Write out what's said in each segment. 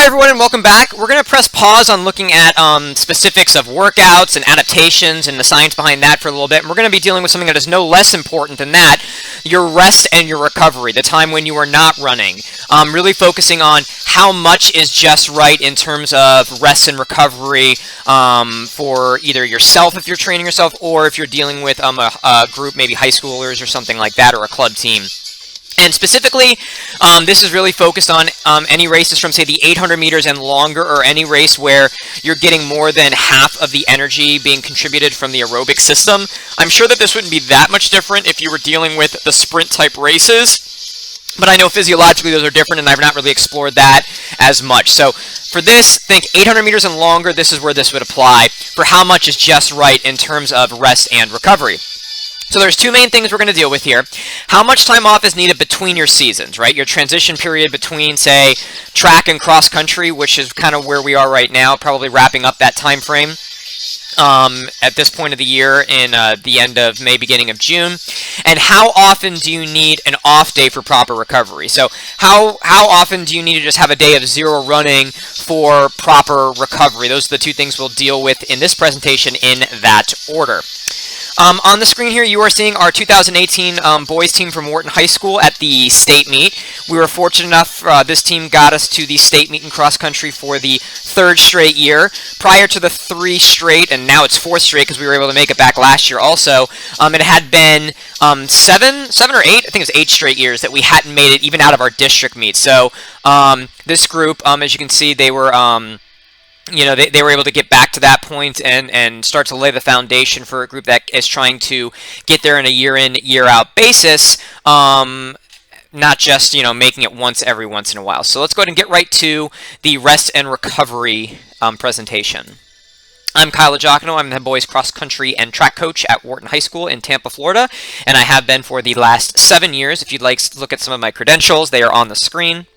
everyone, and welcome back. We're going to press pause on looking at specifics of workouts and adaptations and the science behind that for a little bit. And we're going to be dealing with something that is no less important than that, your rest and your recovery, the time when you are not running. Really focusing on how much is just right in terms of rest and recovery for either yourself if you're training yourself, or if you're dealing with a group, maybe high schoolers or something like that, or a club team. And specifically, this is really focused on any races from, say, the 800 meters and longer, or any race where you're getting more than half of the energy being contributed from the aerobic system. I'm sure that this wouldn't be that much different if you were dealing with the sprint-type races, but I know physiologically those are different, and I've not really explored that as much. So for this, think 800 meters and longer, this is where this would apply for how much is just right in terms of rest and recovery. So there's two main things we're going to deal with here. How much time off is needed between your seasons, right? Your transition period between, say, track and cross country, which is kind of where we are right now, probably wrapping up that time frame at this point of the year in the end of May, beginning of June. And how often do you need an off day for proper recovery? So how often do you need to just have a day of zero running for proper recovery? Those are the two things we'll deal with in this presentation in that order. On the screen here, you are seeing our 2018 boys team from Wharton High School at the state meet. We were fortunate enough, this team got us to the state meet in cross country for the third straight year. Prior to the 3 straight, and now it's 4th straight because we were able to make it back last year also, it had been 7 or 8, I think it was 8 straight years that we hadn't made it even out of our district meet. So this group, as you can see, they were... they were able to get back to that point and start to lay the foundation for a group that is trying to get there on a year-in, year-out basis, not just, making it every once in a while. So let's go ahead and get right to the rest and recovery presentation. I'm Kyle Giacono. I'm the boys cross country and track coach at Wharton High School in Tampa, Florida, and I have been for the last 7 years. If you'd like to look at some of my credentials, they are on the screen.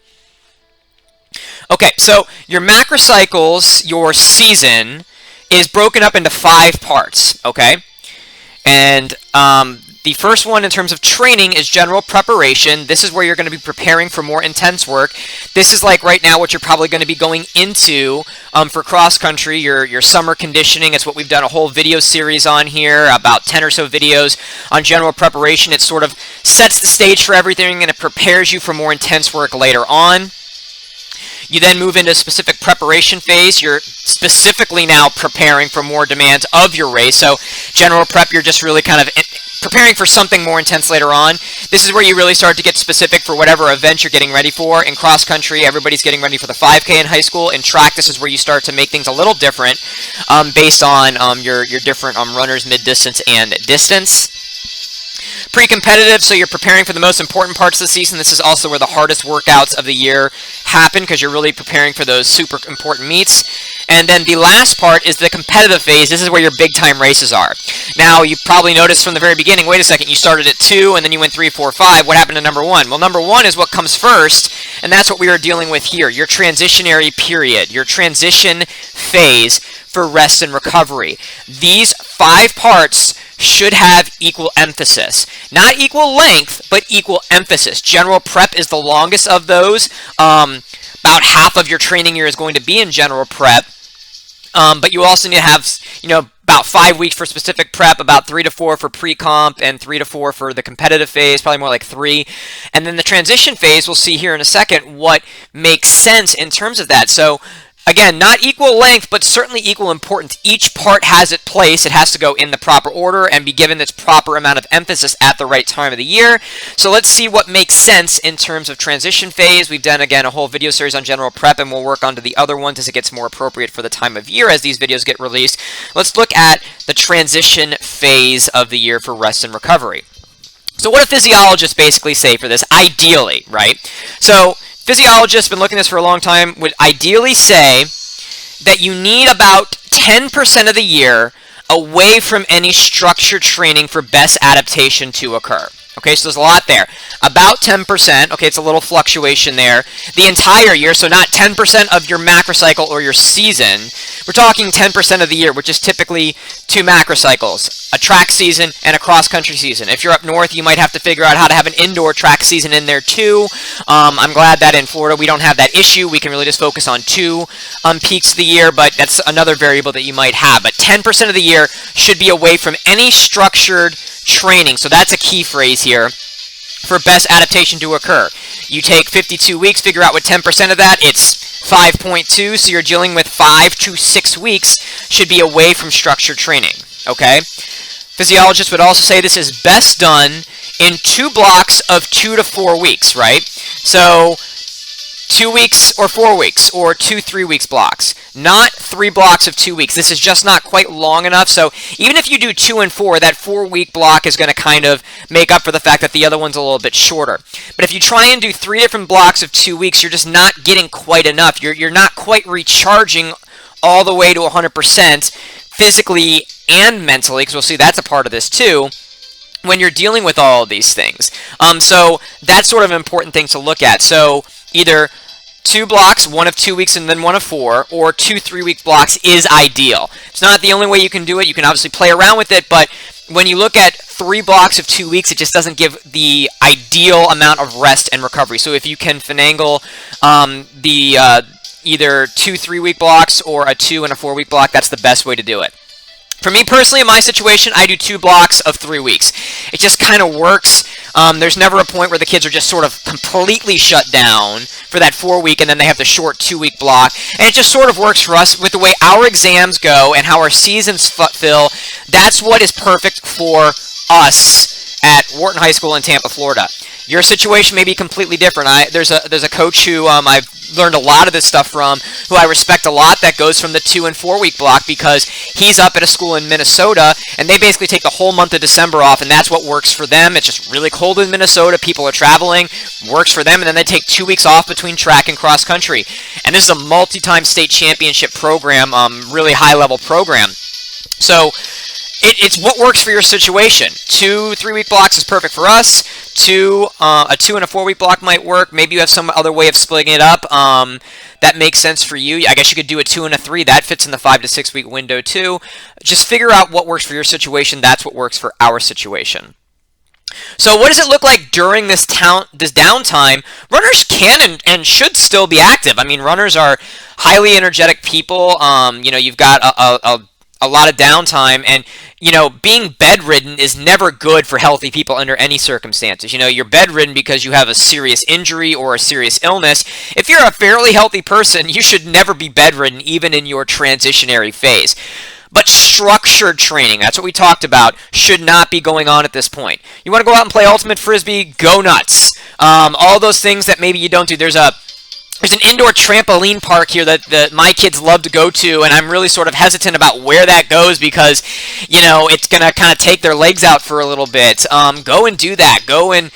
Okay, so your macrocycles, your season, is broken up into 5 parts, okay? And the first one in terms of training is general preparation. This is where you're going to be preparing for more intense work. This is like right now what you're probably going to be going into for cross country, your summer conditioning. It's what we've done a whole video series on here, about 10 or so videos on general preparation. It sort of sets the stage for everything, and it prepares you for more intense work later on. You then move into a specific preparation phase. You're specifically now preparing for more demands of your race. So general prep, you're just really kind of preparing for something more intense later on. This is where you really start to get specific for whatever event you're getting ready for. In cross country, everybody's getting ready for the 5K in high school. In track, this is where you start to make things a little different based on your different runners, mid-distance and distance. Pre-competitive, so you're preparing for the most important parts of the season. This is also where the hardest workouts of the year happen because you're really preparing for those super important meets. And then the last part is the competitive phase. This is where your big-time races are. Now, you probably noticed from the very beginning, wait a second, you started at 2 and then you went 3, 4, 5. What happened to number 1? Well, number 1 is what comes first, and that's what we are dealing with here, your transitionary period, your transition phase for rest and recovery. These 5 parts should have equal emphasis. Not equal length, but equal emphasis. General prep is the longest of those. About half of your training year is going to be in general prep. But you also need to have, about 5 weeks for specific prep, about 3 to 4 for pre-comp, and 3 to 4 for the competitive phase, probably more like 3. And then the transition phase, we'll see here in a second what makes sense in terms of that. So again, not equal length, but certainly equal importance. Each part has its place. It has to go in the proper order and be given its proper amount of emphasis at the right time of the year. So let's see what makes sense in terms of transition phase. We've done, again, a whole video series on general prep, and we'll work on to the other ones as it gets more appropriate for the time of year as these videos get released. Let's look at the transition phase of the year for rest and recovery. So what do physiologists basically say for this? Ideally, right? So physiologists, been looking at this for a long time, would ideally say that you need about 10% of the year away from any structured training for best adaptation to occur. Okay, so there's a lot there. About 10%, okay, it's a little fluctuation there. The entire year, so not 10% of your macrocycle or your season. We're talking 10% of the year, which is typically 2 macrocycles, a track season and a cross-country season. If you're up north, you might have to figure out how to have an indoor track season in there too. I'm glad that in Florida we don't have that issue. We can really just focus on 2 peaks of the year, but that's another variable that you might have. But 10% of the year should be away from any structured training. So that's a key phrase here for best adaptation to occur. You take 52 weeks, figure out what 10% of that, it's 5.2, so you're dealing with 5 to 6 weeks should be away from structured training, okay? Physiologists would also say this is best done in 2 blocks of 2 to 4 weeks, right? So 2 weeks or 4 weeks or 2 3-week blocks, not 3 blocks of 2 weeks. This is just not quite long enough. So even if you do 2 and 4, that 4-week block is going to kind of make up for the fact that the other one's a little bit shorter. But if you try and do 3 different blocks of 2 weeks, you're just not getting quite enough. You're not quite recharging all the way to 100% physically and mentally, because we'll see that's a part of this too, when you're dealing with all of these things. So that's sort of an important thing to look at. So either 2 blocks, 1 of 2 weeks and then 1 of 4, or 2 3-week blocks is ideal. It's not the only way you can do it. You can obviously play around with it, but when you look at 3 blocks of 2 weeks, it just doesn't give the ideal amount of rest and recovery. So if you can finagle either 2 3-week blocks or a 2 and a 4-week block, that's the best way to do it. For me personally, in my situation, I do 2 blocks of 3 weeks. It just kind of works. There's never a point where the kids are just sort of completely shut down for that 4-week, and then they have the short 2-week block. And it just sort of works for us with the way our exams go and how our seasons fill. That's what is perfect for us at Wharton High School in Tampa, Florida. Your situation may be completely different. There's a coach who I've learned a lot of this stuff from, who I respect a lot, that goes from the 2 and 4-week block, because he's up at a school in Minnesota, and they basically take the whole month of December off, and that's what works for them. It's just really cold in Minnesota. People are traveling. Works for them, and then they take 2 weeks off between track and cross country. And this is a multi-time state championship program, really high-level program. So it's what works for your situation. 2 3-week blocks is perfect for us. A 2 and a 4-week block might work. Maybe you have some other way of splitting it up that makes sense for you. I guess you could do a 2 and a 3. That fits in the 5 to 6 week window too. Just figure out what works for your situation. That's what works for our situation. So what does it look like during this downtime? Runners can and should still be active. I mean, runners are highly energetic people. You've got a lot of downtime, and being bedridden is never good for healthy people under any circumstances. You're bedridden because you have a serious injury or a serious illness. If you're a fairly healthy person, you should never be bedridden, even in your transitionary phase. But structured training, that's what we talked about, should not be going on at this point. You want to go out and play ultimate frisbee? Go nuts. All those things that maybe you don't do. There's an indoor trampoline park here that my kids love to go to, and I'm really sort of hesitant about where that goes because, it's going to kind of take their legs out for a little bit. Go and do that. Go and,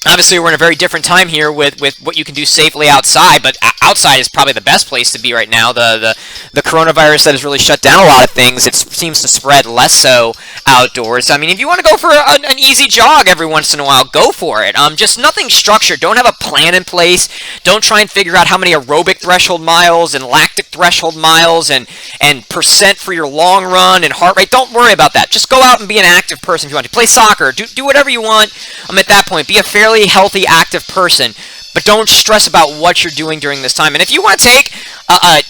obviously we're in a very different time here with what you can do safely outside, but outside is probably the best place to be right now. The coronavirus that has really shut down a lot of things, it seems to spread less so outdoors. I mean, if you want to go for an easy jog every once in a while, go for it. Just nothing structured. Don't have a plan in place. Don't try and figure out how many aerobic threshold miles and lactic threshold miles and percent for your long run and heart rate. Don't worry about that. Just go out and be an active person if you want to. Play soccer. Do whatever you want. At that point, be a fairly healthy, active person, but don't stress about what you're doing during this time. And if you want to take a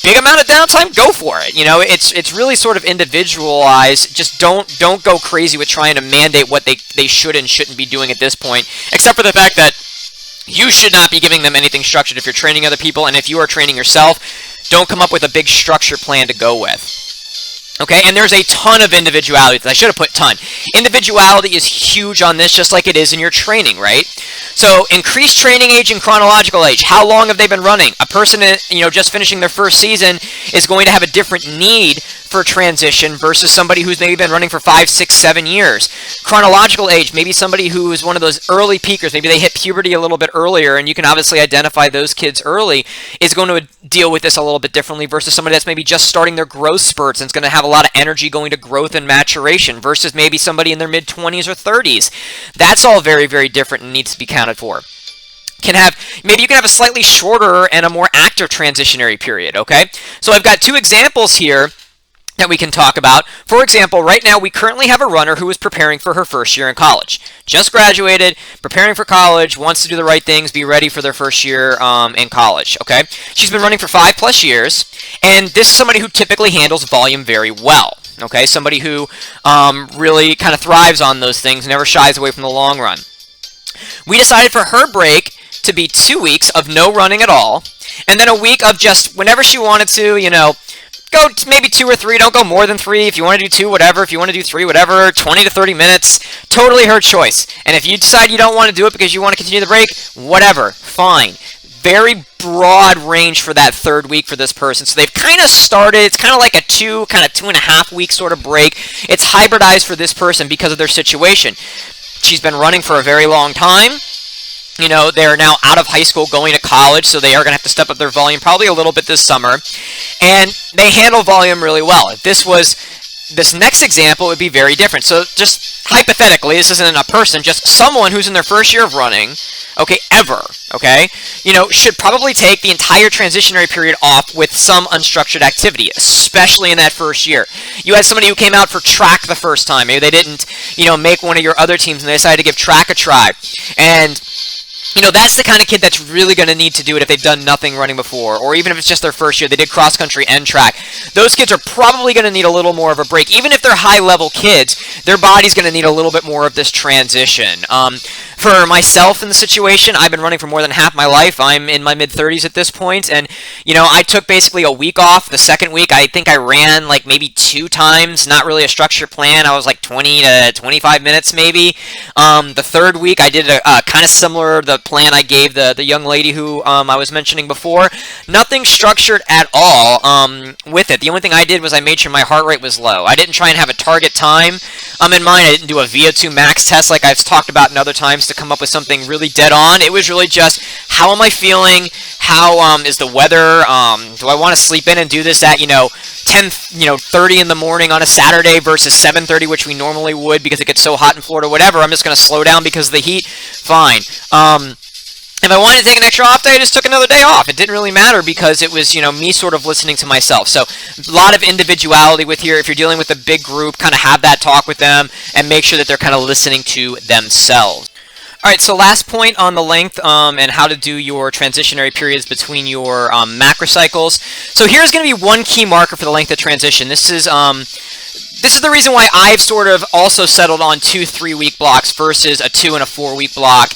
big amount of downtime, go for it. It's really sort of individualized. Just don't go crazy with trying to mandate what they should and shouldn't be doing at this point, except for the fact that you should not be giving them anything structured if you're training other people, and if you are training yourself, don't come up with a big structure plan to go with. Okay, and there's a ton of individuality. I should have put ton. Individuality is huge on this, just like it is in your training, right? So, increased training age and chronological age. How long have they been running? A person, just finishing their first season is going to have a different need for transition versus somebody who's maybe been running for 5, 6, 7 years. Chronological age, maybe somebody who is one of those early peakers, maybe they hit puberty a little bit earlier, and you can obviously identify those kids early, is going to deal with this a little bit differently versus somebody that's maybe just starting their growth spurts and is going to have a lot of energy going to growth and maturation versus maybe somebody in their mid-20s or 30s. That's all very, very different and needs to be counted for. Maybe you can have a slightly shorter and a more active transitionary period, okay? So I've got 2 examples here that we can talk about. For example, right now we currently have a runner who is preparing for her first year in college. Just graduated, preparing for college, wants to do the right things, be ready for their first year in college, okay? She's been running for 5+ years, and this is somebody who typically handles volume very well, okay? Somebody who really kind of thrives on those things, never shies away from the long run. We decided for her break to be 2 weeks of no running at all, and then a week of just whenever she wanted to, go maybe 2 or 3. Don't go more than 3. If you want to do 2, whatever. If you want to do 3, whatever. 20 to 30 minutes. Totally her choice. And if you decide you don't want to do it because you want to continue the break, whatever. Fine. Very broad range for that 3rd week for this person. So they've kind of started, it's kind of like a 2.5 week sort of break. It's hybridized for this person because of their situation. She's been running for a very long time. They're now out of high school going to college, so they are going to have to step up their volume probably a little bit this summer. And they handle volume really well. If this was this next example, it would be very different. So just hypothetically, this isn't a person, just someone who's in their first year of running, okay, should probably take the entire transitionary period off with some unstructured activity, especially in that first year. You had somebody who came out for track the first time. Maybe they didn't, make one of your other teams and they decided to give track a try. And that's the kind of kid that's really going to need to do it if they've done nothing running before, or even if it's just their first year, they did cross country and track. Those kids are probably going to need a little more of a break. Even if they're high-level kids, their body's going to need a little bit more of this transition. For myself in the situation, I've been running for more than half my life. I'm in my mid-30s at this point, and, I took basically a week off. The second week, I think I ran like maybe 2 times, not really a structured plan. I was like 20 to 25 minutes maybe. The 3rd week, I did a kind of similar the plan I gave the young lady who I was mentioning before. Nothing structured at all with it. The only thing I did was I made sure my heart rate was low. I didn't try and have a target time in mind. I didn't do a VO2 max test like I've talked about in other times to come up with something really dead on. It was really just, how am I feeling? How is the weather? Do I want to sleep in and do this at 10:30 in the morning on a Saturday versus 7:30, which we normally would because it gets so hot in Florida? Whatever. I'm just going to slow down because of the heat. Fine. If I wanted to take an extra off day, I just took another day off. It didn't really matter because it was, me sort of listening to myself. So a lot of individuality with here. If you're dealing with a big group, kind of have that talk with them and make sure that they're kind of listening to themselves. All right, so last point on the length and how to do your transitionary periods between your macrocycles. So here's going to be one key marker for the length of transition. This is the reason why I've sort of also settled on 2 3-week blocks versus a 2 and a 4-week block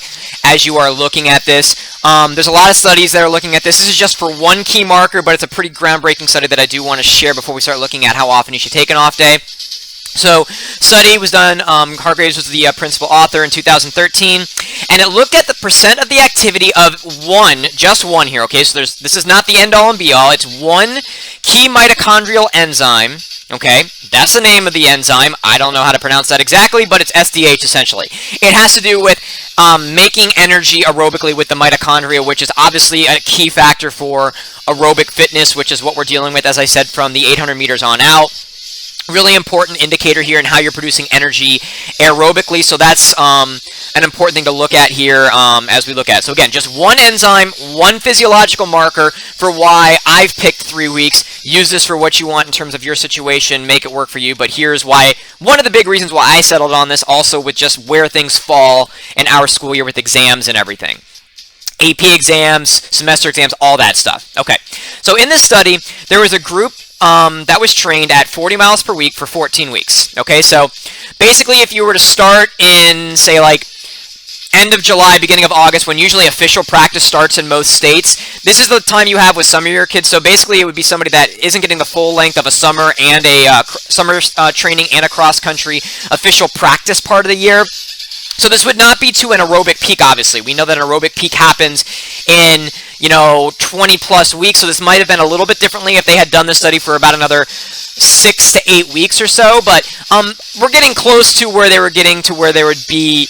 as you are looking at this. There's a lot of studies that are looking at this. This is just for one key marker, but it's a pretty groundbreaking study that I do want to share before we start looking at how often you should take an off day. So, study was done, Hargraves was the principal author in 2013, and it looked at the percent of the activity of just one here, okay? So this is not the end-all and be-all. It's one key mitochondrial enzyme, okay? That's the name of the enzyme. I don't know how to pronounce that exactly, but it's SDH essentially. It has to do with making energy aerobically with the mitochondria, which is obviously a key factor for aerobic fitness, which is what we're dealing with, as I said, from the 800 meters on out. Really important indicator here in how you're producing energy aerobically, so that's an important thing to look at here as we look at it. So again, just one enzyme, one physiological marker for why I've picked 3 weeks. Use this for what you want in terms of your situation, make it work for you, but here's why, one of the big reasons why I settled on this, also with just where things fall in our school year with exams and everything. AP exams, semester exams, all that stuff. Okay, so in this study, there was a group that was trained at 40 miles per week for 14 weeks. Okay, so basically if you were to start in, say, like end of July, beginning of August, when usually official practice starts in most states, this is the time you have with some of your kids. So basically it would be somebody that isn't getting the full length of a summer and a summer training and a cross-country official practice part of the year. So this would not be to an aerobic peak, obviously. We know that an aerobic peak happens in, 20 plus weeks, so this might have been a little bit differently if they had done this study for about another 6 to 8 weeks or so, but we're getting close to where they were getting to where they would be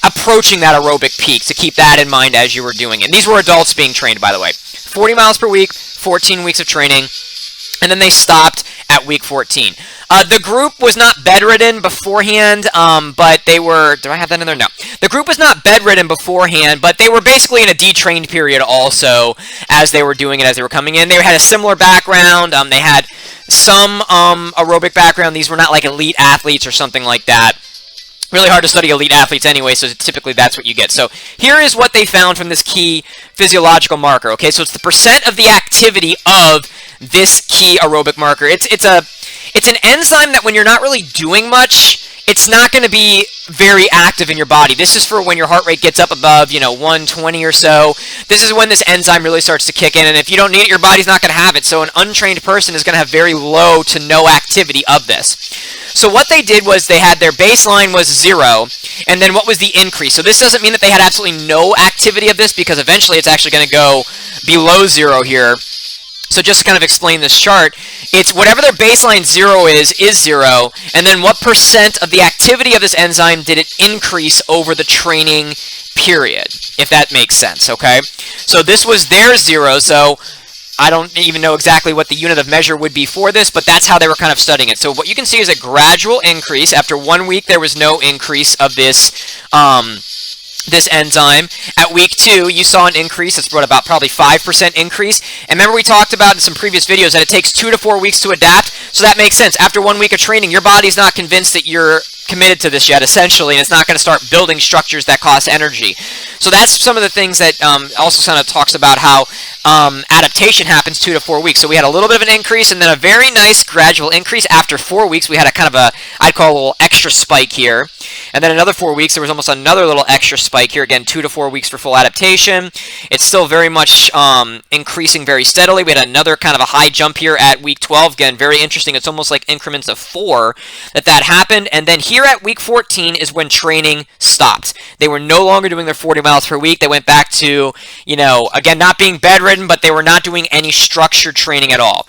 approaching that aerobic peak, so keep that in mind as you were doing it. And these were adults being trained, by the way. 40 miles per week, 14 weeks of training, and then they stopped at week 14. The group was not bedridden beforehand, but they were... Do I have that in there? No. The group was not bedridden beforehand, but they were basically in a detrained period also as they were doing it, as they were coming in. They had a similar background. They had some aerobic background. These were not like elite athletes or something like that. Really hard to study elite athletes anyway, so typically that's what you get. So here is what they found from this key physiological marker. Okay, so it's the percent of the activity of this key aerobic marker. It's an enzyme that when you're not really doing much, it's not going to be very active in your body. This is for when your heart rate gets up above, 120 or so. This is when this enzyme really starts to kick in, and if you don't need it, your body's not going to have it. So an untrained person is going to have very low to no activity of this. So what they did was they had their baseline was 0, and then what was the increase? So this doesn't mean that they had absolutely no activity of this, because eventually it's actually going to go below 0 here. So just to kind of explain this chart, it's whatever their baseline 0 is 0, and then what percent of the activity of this enzyme did it increase over the training period, if that makes sense, okay? So this was their 0, so I don't even know exactly what the unit of measure would be for this, but that's how they were kind of studying it. So what you can see is a gradual increase. After 1 week, there was no increase of this this enzyme. At week 2, you saw an increase. It's about probably 5% increase. And remember we talked about in some previous videos that it takes 2 to 4 weeks to adapt. So that makes sense. After 1 week of training, your body's not convinced that you're committed to this yet, essentially, and it's not going to start building structures that cost energy. So that's some of the things that also kind of talks about how adaptation happens 2 to 4 weeks. So we had a little bit of an increase, and then a very nice gradual increase. After 4 weeks, we had a kind of a, I'd call a little extra spike here. And then another 4 weeks, there was almost another little extra spike here. Again, 2 to 4 weeks for full adaptation. It's still very much increasing very steadily. We had another kind of a high jump here at week 12. Again, very interesting. It's almost like increments of 4 that happened. And then here at week 14 is when training stopped. They were no longer doing their 40 miles per week. They went back to, again, not being bedridden, but they were not doing any structured training at all.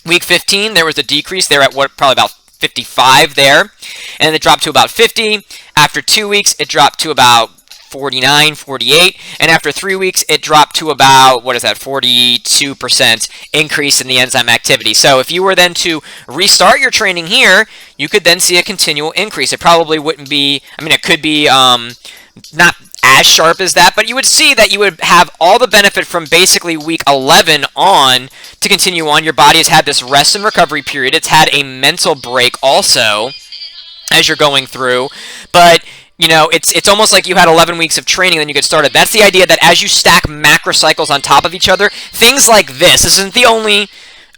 Week 15, there was a decrease there at probably about 55 there, and it dropped to about 50. After 2 weeks, it dropped to about 49, 48, and after 3 weeks, it dropped to about, 42% increase in the enzyme activity. So if you were then to restart your training here, you could then see a continual increase. It probably wouldn't be, it could be not as sharp as that, but you would see that you would have all the benefit from basically week 11 on to continue on. Your body has had this rest and recovery period. It's had a mental break also as you're going through, but it's almost like you had 11 weeks of training, then you get started. That's the idea, that as you stack macrocycles on top of each other, things like this isn't the only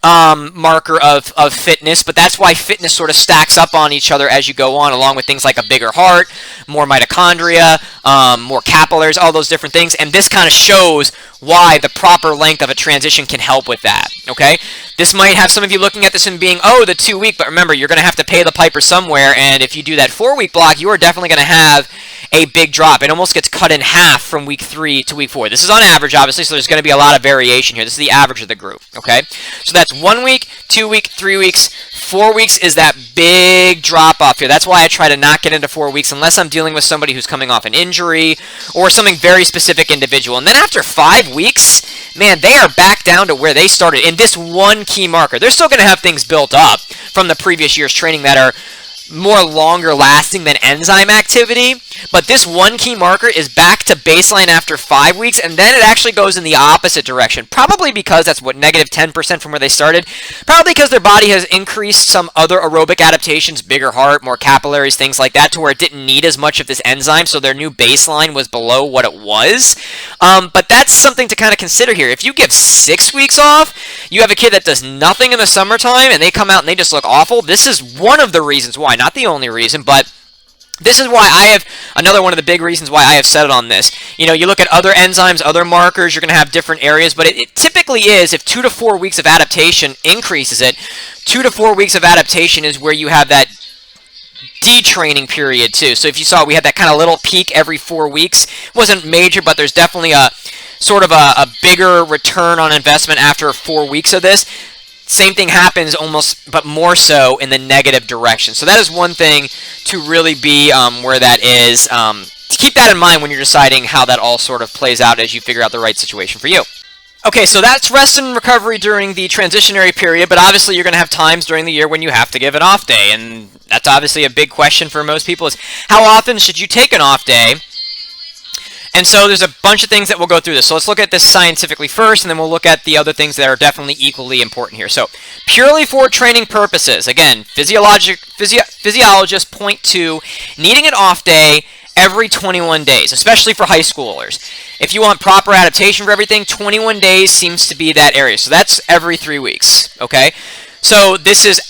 marker of fitness, but that's why fitness sort of stacks up on each other as you go on, along with things like a bigger heart, more mitochondria, more capillaries, all those different things. And this kind of shows why the proper length of a transition can help with that, okay? This might have some of you looking at this and being, oh, the 2 week, but remember, you're going to have to pay the piper somewhere, and if you do that 4 week block, you are definitely going to have a big drop. It almost gets cut in half from week 3 to week 4. This is on average, obviously, so there's going to be a lot of variation here. This is the average of the group, okay? So that's 1 week, 2 week, 3 weeks, 4 weeks is that big drop off here. That's why I try to not get into 4 weeks unless I'm dealing with somebody who's coming off an injury or something very specific individual. And then after 5 weeks, man, they are back down to where they started in this one key marker. They're still going to have things built up from the previous year's training that are more longer lasting than enzyme activity, but this one key marker is back to baseline after 5 weeks, and then it actually goes in the opposite direction, probably because that's what, negative 10% from where they started, probably because their body has increased some other aerobic adaptations, bigger heart, more capillaries, things like that, to where it didn't need as much of this enzyme, so their new baseline was below what it was. But that's something to kind of consider here. If you give 6 weeks off, you have a kid that does nothing in the summertime, and they come out and they just look awful. This is one of the reasons why. Not the only reason, but this is why I have, another one of the big reasons why I have settled on this. You look at other enzymes, other markers, you're going to have different areas, but it typically is, if 2 to 4 weeks of adaptation increases it, 2 to 4 weeks of adaptation is where you have that detraining period too. So if you saw, we had that kind of little peak every 4 weeks. It wasn't major, but there's definitely a sort of a bigger return on investment after 4 weeks of this. Same thing happens almost, but more so in the negative direction. So that is one thing to really be where that is. To keep that in mind when you're deciding how that all sort of plays out as you figure out the right situation for you. Okay, so that's rest and recovery during the transitionary period, but obviously you're going to have times during the year when you have to give an off day, and that's obviously a big question for most people is how often should you take an off day? And so there's a bunch of things that we'll go through this. So let's look at this scientifically first, and then we'll look at the other things that are definitely equally important here. So purely for training purposes, again, physiologists point to needing an off day every 21 days, especially for high schoolers. If you want proper adaptation for everything, 21 days seems to be that area. So that's every 3 weeks, okay? So this is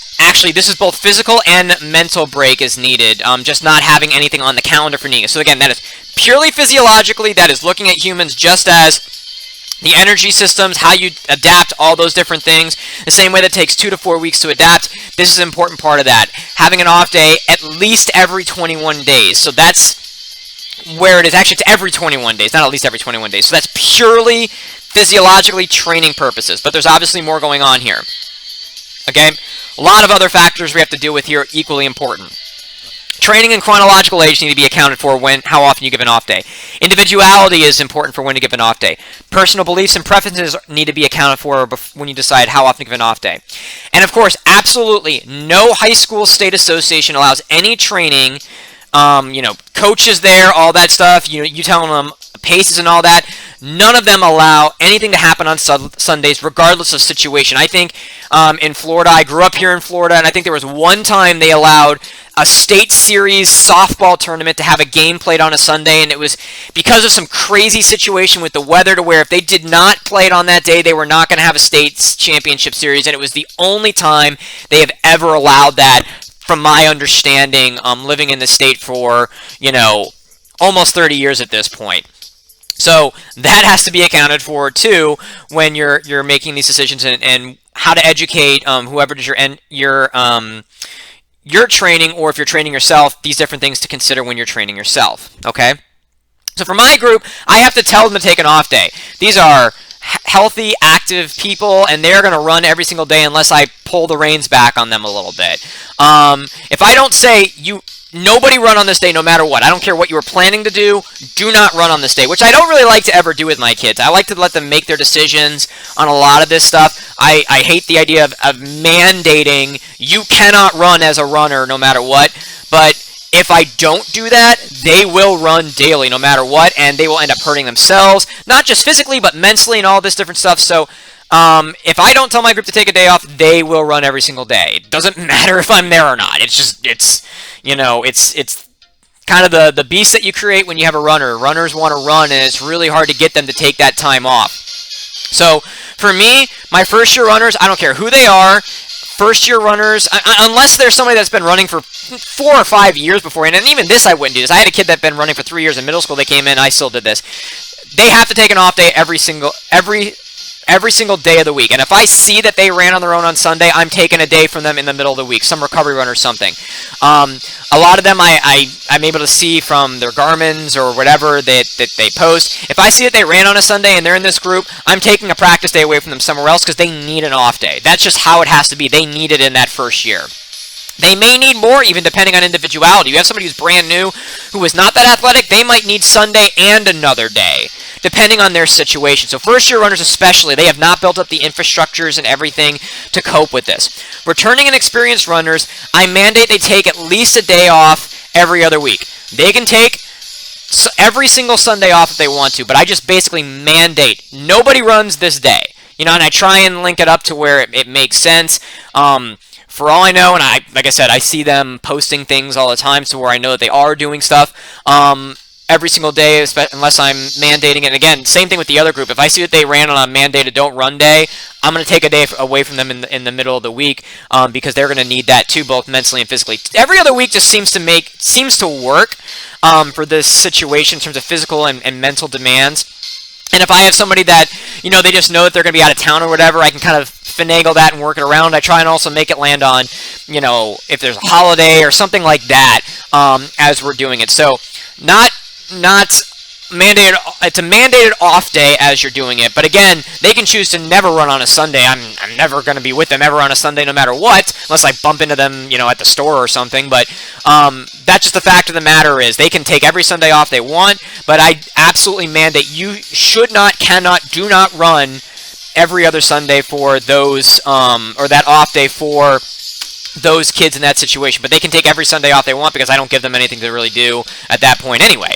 both physical and mental break is needed, just not having anything on the calendar for needing it. So again, that is purely physiologically, that is looking at humans just as the energy systems, how you adapt, all those different things. The same way that takes 2 to 4 weeks to adapt, this is an important part of that. Having an off day at least every 21 days. So that's where it is. Actually, it's every 21 days, not at least every 21 days. So that's purely physiologically training purposes. But there's obviously more going on here. Okay? A lot of other factors we have to deal with here are equally important. Training and chronological age need to be accounted for how often you give an off day. Individuality is important for when to give an off day. Personal beliefs and preferences need to be accounted for when you decide how often to give an off day. And of course, absolutely no high school state association allows any training, coaches there, all that stuff, you telling them paces and all that. None of them allow anything to happen on Sundays, regardless of situation. I think in Florida, I grew up here in Florida, and I think there was one time they allowed a state series softball tournament to have a game played on a Sunday, and it was because of some crazy situation with the weather to where if they did not play it on that day, they were not going to have a state championship series, and it was the only time they have ever allowed that, from my understanding, living in the state for, almost 30 years at this point. So that has to be accounted for too when you're making these decisions and how to educate whoever does your training, or if you're training yourself, these different things to consider when you're training yourself. Okay. So for my group, I have to tell them to take an off day. These are healthy, active people, and they're going to run every single day unless I pull the reins back on them a little bit. If I don't say nobody run on this day no matter what. I don't care what you were planning to do. Do not run on this day, which I don't really like to ever do with my kids. I like to let them make their decisions on a lot of this stuff. I hate the idea of mandating you cannot run as a runner no matter what. But if I don't do that, they will run daily no matter what, and they will end up hurting themselves, not just physically, but mentally and all this different stuff. So if I don't tell my group to take a day off, they will run every single day. It doesn't matter if I'm there or not. It's kind of the beast that you create when you have a runner. Runners want to run, and it's really hard to get them to take that time off. So for me, my first-year runners, I don't care who they are, first-year runners, unless there's somebody that's been running for 4 or 5 years before, and even this I wouldn't do this. I had a kid that had been running for 3 years in middle school. They came in, I still did this. They have to take an off day every single day of the week. And if I see that they ran on their own on Sunday, I'm taking a day from them in the middle of the week, some recovery run or something. A lot of them I'm able to see from their Garmin's or whatever that they post. If I see that they ran on a Sunday and they're in this group, I'm taking a practice day away from them somewhere else because they need an off day. That's just how it has to be. They need it in that first year. They may need more, even depending on individuality. You have somebody who's brand new, who is not that athletic, they might need Sunday and another day, depending on their situation. So first-year runners especially, they have not built up the infrastructures and everything to cope with this. Returning and experienced runners, I mandate they take at least a day off every other week. They can take every single Sunday off if they want to, but I just basically mandate nobody runs this day. And I try and link it up to where it makes sense. For all I know, and like I said, I see them posting things all the time, so where I know that they are doing stuff every single day, unless I'm mandating it. And again, same thing with the other group. If I see that they ran on a mandated don't run day, I'm going to take a day away from them in the middle of the week because they're going to need that too, both mentally and physically. Every other week just seems to work for this situation in terms of physical and mental demands. And if I have somebody that, they just know that they're going to be out of town or whatever, I can kind of finagle that and work it around. I try and also make it land on, if there's a holiday or something like that as we're doing it. So not mandated. It's a mandated off day as you're doing it. But again, they can choose to never run on a Sunday. I'm never going to be with them ever on a Sunday no matter what, unless I bump into them, at the store or something. But that's just the fact of the matter is they can take every Sunday off they want, but I absolutely mandate you should not, cannot, do not run every other Sunday for those, or that off day for those kids in that situation. But they can take every Sunday off they want because I don't give them anything to really do at that point anyway.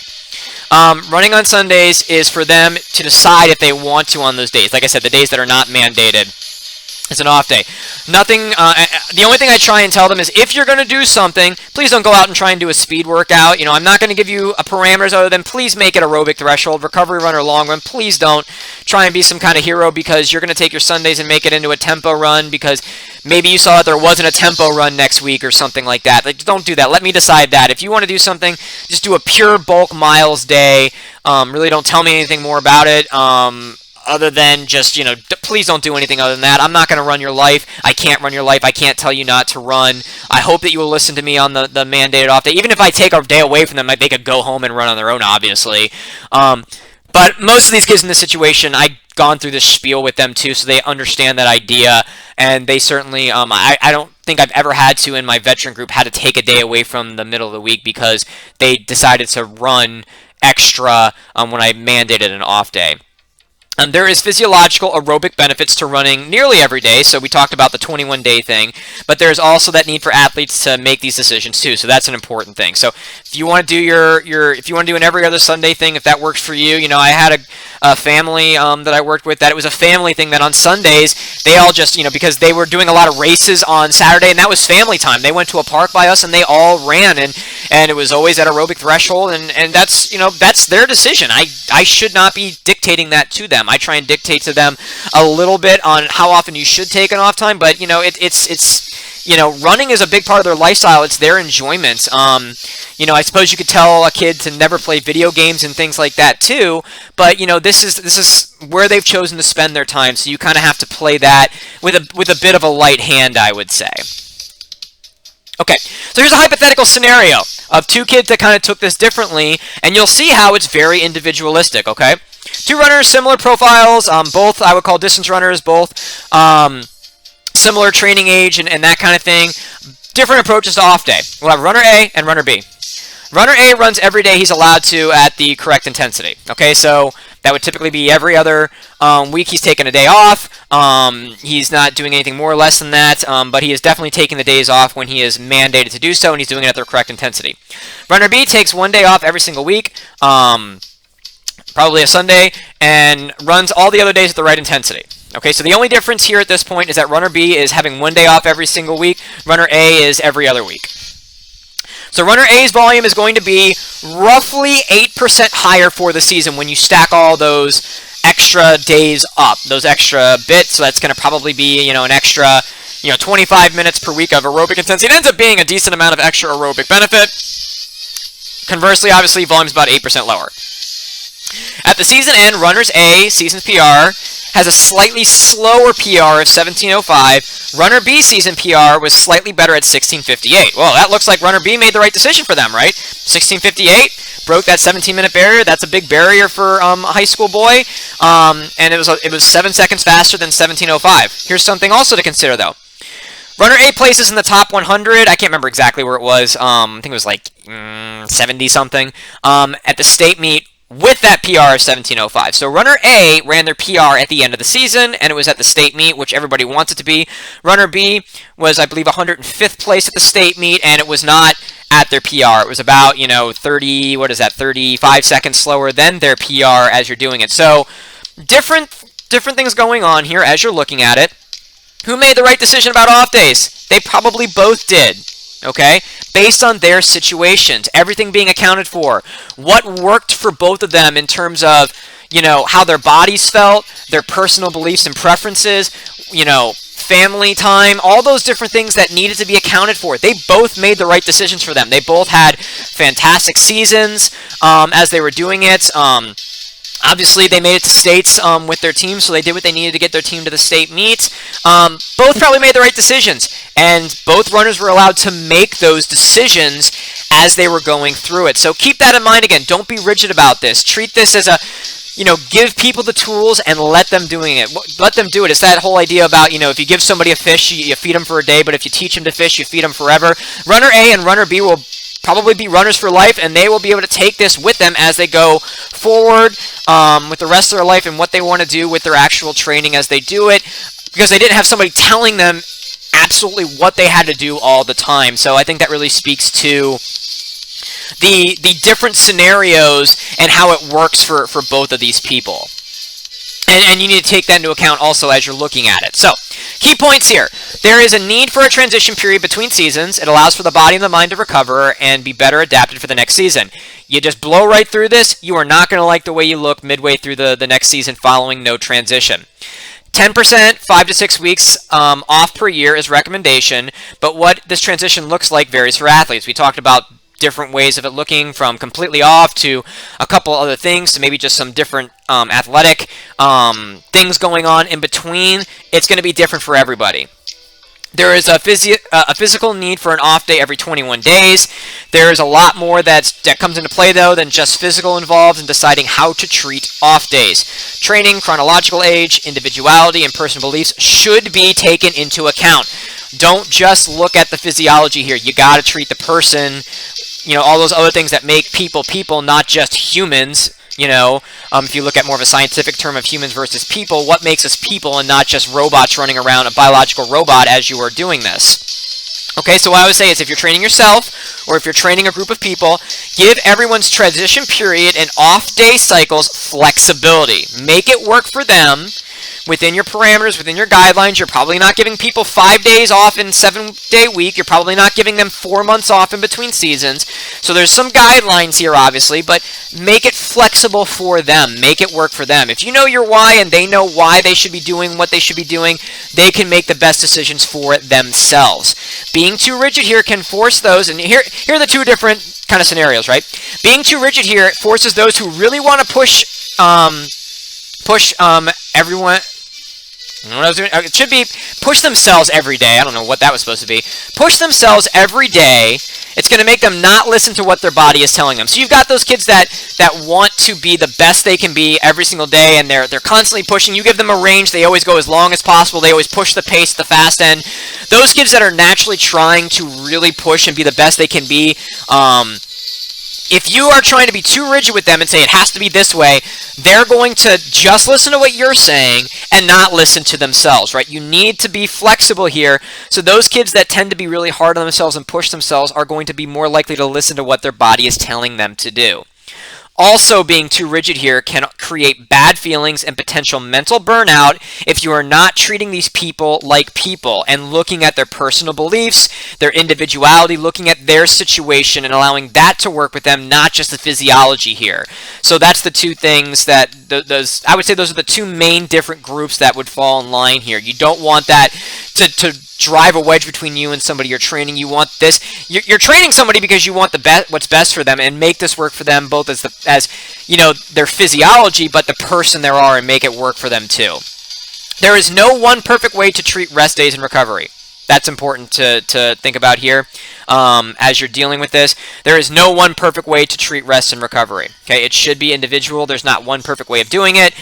Running on Sundays is for them to decide if they want to on those days. Like I said, the days that are not mandated. It's an off day. Nothing. The only thing I try and tell them is if you're going to do something, please don't go out and try and do a speed workout. You know, I'm not going to give you a parameters other than please make it aerobic threshold, recovery run, or long run. Please don't try and be some kind of hero because you're going to take your Sundays and make it into a tempo run because maybe you saw that there wasn't a tempo run next week or something like that. Like, don't do that. Let me decide that. If you want to do something, just do a pure bulk miles day. Really don't tell me anything more about it. Other than just, you know, please don't do anything other than that. I'm not going to run your life. I can't run your life. I can't tell you not to run. I hope that you will listen to me on the mandated off day. Even if I take a day away from them, they could go home and run on their own, obviously. But most of these kids in this situation, I've gone through this spiel with them too, so they understand that idea. And they certainly, I don't think I've ever had to, in my veteran group, had to take a day away from the middle of the week because they decided to run extra when I mandated an off day. There is physiological aerobic benefits to running nearly every day, so we talked about the 21-day thing, but there's also that need for athletes to make these decisions too, so that's an important thing. So if you want to do if you want to do an every other Sunday thing, if that works for you, you know, I had a family that I worked with that it was a family thing that on Sundays they all just, you know, because they were doing a lot of races on Saturday and that was family time. They went to a park by us and they all ran and it was always at aerobic threshold and that's, you know, that's their decision. I should not be dictating that to them. I try and dictate to them a little bit on how often you should take an off time, but you know, it's you know, running is a big part of their lifestyle. It's their enjoyment. You know, I suppose you could tell a kid to never play video games and things like that too, but you know, this is where they've chosen to spend their time, so you kind of have to play that with a bit of a light hand, I would say. Okay, so here's a hypothetical scenario of two kids that kind of took this differently, and you'll see how it's very individualistic, okay? Two runners, similar profiles, both I would call distance runners, both similar training age and that kind of thing. Different approaches to off day. We'll have runner A and runner B. Runner A runs every day he's allowed to at the correct intensity. Okay, so that would typically be every other week he's taking a day off. He's not doing anything more or less than that, but he is definitely taking the days off when he is mandated to do so, and he's doing it at the correct intensity. Runner B takes one day off every single week, probably a Sunday, and runs all the other days at the right intensity. Okay, so the only difference here at this point is that runner B is having one day off every single week. Runner A is every other week. So runner A's volume is going to be roughly 8% higher for the season when you stack all those extra days up, those extra bits. So that's going to probably be, you know, an extra, you know, 25 minutes per week of aerobic intensity. It ends up being a decent amount of extra aerobic benefit. Conversely, obviously, volume is about 8% lower. At the season end, runner's A, season's PR, has a slightly slower PR of 17:05. Runner B season PR was slightly better at 16:58. Well, that looks like runner B made the right decision for them, right? 16:58 broke that 17-minute barrier. That's a big barrier for a high school boy, and it was 7 seconds faster than 17:05. Here's something also to consider, though. Runner A places in the top 100. I can't remember exactly where it was. I think it was like 70-something at the state meet, with that PR of 17:05. So runner A ran their PR at the end of the season, and it was at the state meet, which everybody wants it to be. Runner B was, I believe, 105th place at the state meet, and it was not at their PR. It was about, you know, 35 seconds slower than their PR as you're doing it. So different things going on here as you're looking at it. Who made the right decision about off days? They probably both did. Okay, based on their situations, everything being accounted for, what worked for both of them in terms of, you know, how their bodies felt, their personal beliefs and preferences, you know, family time, all those different things that needed to be accounted for. They both made the right decisions for them. They both had fantastic seasons as they were doing it. Obviously, they made it to states with their team, so they did what they needed to get their team to the state meet. Both probably made the right decisions, and both runners were allowed to make those decisions as they were going through it. So keep that in mind again. Don't be rigid about this. Treat this as a, you know, give people the tools and let them doing it. Let them do it. It's that whole idea about, you know, if you give somebody a fish, you feed them for a day, but if you teach them to fish, you feed them forever. Runner A and runner B will probably be runners for life, and they will be able to take this with them as they go forward with the rest of their life and what they want to do with their actual training as they do it, because they didn't have somebody telling them absolutely what they had to do all the time. So I think that really speaks to the different scenarios and how it works for both of these people. And you need to take that into account also as you're looking at it. So, key points here. There is a need for a transition period between seasons. It allows for the body and the mind to recover and be better adapted for the next season. You just blow right through this, you are not going to like the way you look midway through the next season following no transition. 10%, 5 to 6 weeks off per year is recommendation, but what this transition looks like varies for athletes. We talked about different ways of it looking, from completely off to a couple other things to maybe just some different athletic things going on in between. It's going to be different for everybody. There is a physical need for an off day every 21 days. There is a lot more that comes into play, though, than just physical involved in deciding how to treat off days. Training, chronological age, individuality, and personal beliefs should be taken into account. Don't just look at the physiology here. You got to treat the person, all those other things that make people, not just humans. If you look at more of a scientific term of humans versus people, what makes us people and not just robots running around, a biological robot, as you are doing this? Okay, so what I would say is, if you're training yourself or if you're training a group of people, give everyone's transition period and off-day cycles flexibility. Make it work for them within your parameters, within your guidelines. You're probably not giving people 5 days off in a 7-day week. You're probably not giving them 4 months off in between seasons. So there's some guidelines here, obviously, but make it flexible for them. Make it work for them. If you know your why and they know why they should be doing what they should be doing, they can make the best decisions for themselves. Being too rigid here can force those, and here are the two different kind of scenarios, right? Being too rigid here forces those who really want to push everyone. It should be push themselves every day. I don't know what that was supposed to be. Push themselves every day. It's going to make them not listen to what their body is telling them. So you've got those kids that want to be the best they can be every single day, and they're constantly pushing. You give them a range, they always go as long as possible. They always push the pace at the fast end. Those kids that are naturally trying to really push and be the best they can be, if you are trying to be too rigid with them and say it has to be this way, they're going to just listen to what you're saying and not listen to themselves, right? You need to be flexible here. So those kids that tend to be really hard on themselves and push themselves are going to be more likely to listen to what their body is telling them to do. Also, being too rigid here can create bad feelings and potential mental burnout if you are not treating these people like people and looking at their personal beliefs, their individuality, looking at their situation and allowing that to work with them, not just the physiology here. So that's the two things that I would say those are the two main different groups that would fall in line here. You don't want that to drive a wedge between you and somebody you're training. You want this. You're training somebody because you want what's best for them, and make this work for them both as their physiology, but the person they are, and make it work for them too. There is no one perfect way to treat rest days and recovery. That's important to think about here as you're dealing with this. There is no one perfect way to treat rest and recovery. Okay, it should be individual. There's not one perfect way of doing it.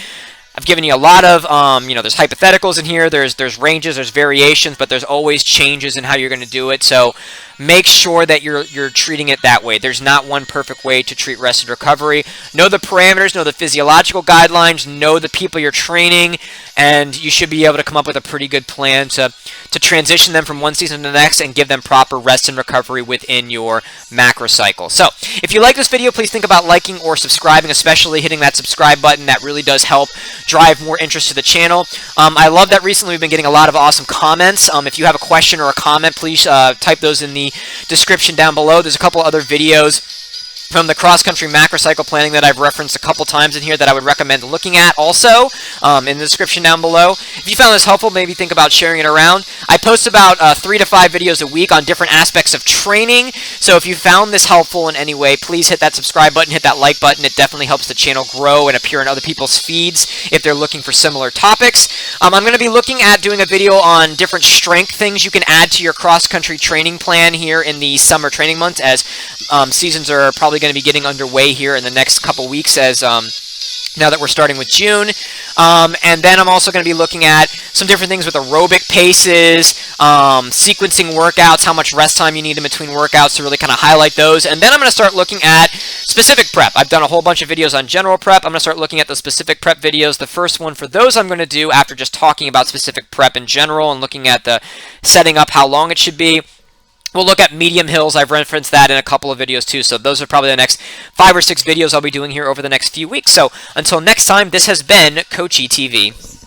I've given you a lot of, there's hypotheticals in here, there's ranges, there's variations, but there's always changes in how you're going to do it. So make sure that you're treating it that way. There's not one perfect way to treat rest and recovery. Know the parameters, know the physiological guidelines, know the people you're training, and you should be able to come up with a pretty good plan to transition them from one season to the next and give them proper rest and recovery within your macrocycle. So if you like this video, please think about liking or subscribing, especially hitting that subscribe button. That really does help drive more interest to the channel. I love that recently we've been getting a lot of awesome comments. If you have a question or a comment, please type those in the description down below. There's a couple other videos from the cross-country macrocycle planning that I've referenced a couple times in here that I would recommend looking at also in the description down below. If you found this helpful, maybe think about sharing it around. I post about 3 to 5 videos a week on different aspects of training, so if you found this helpful in any way, please hit that subscribe button, hit that like button. It definitely helps the channel grow and appear in other people's feeds if they're looking for similar topics. I'm going to be looking at doing a video on different strength things you can add to your cross-country training plan here in the summer training months, as seasons are probably going to be getting underway here in the next couple weeks, as now that we're starting with June. And then I'm also going to be looking at some different things with aerobic paces, sequencing workouts, how much rest time you need in between workouts to really kind of highlight those. And then I'm going to start looking at specific prep. I've done a whole bunch of videos on general prep. I'm going to start looking at the specific prep videos. The first one for those I'm going to do after just talking about specific prep in general and looking at the setting up how long it should be. We'll look at medium hills. I've referenced that in a couple of videos too. So those are probably the next 5 or 6 videos I'll be doing here over the next few weeks. So until next time, this has been Coachy TV.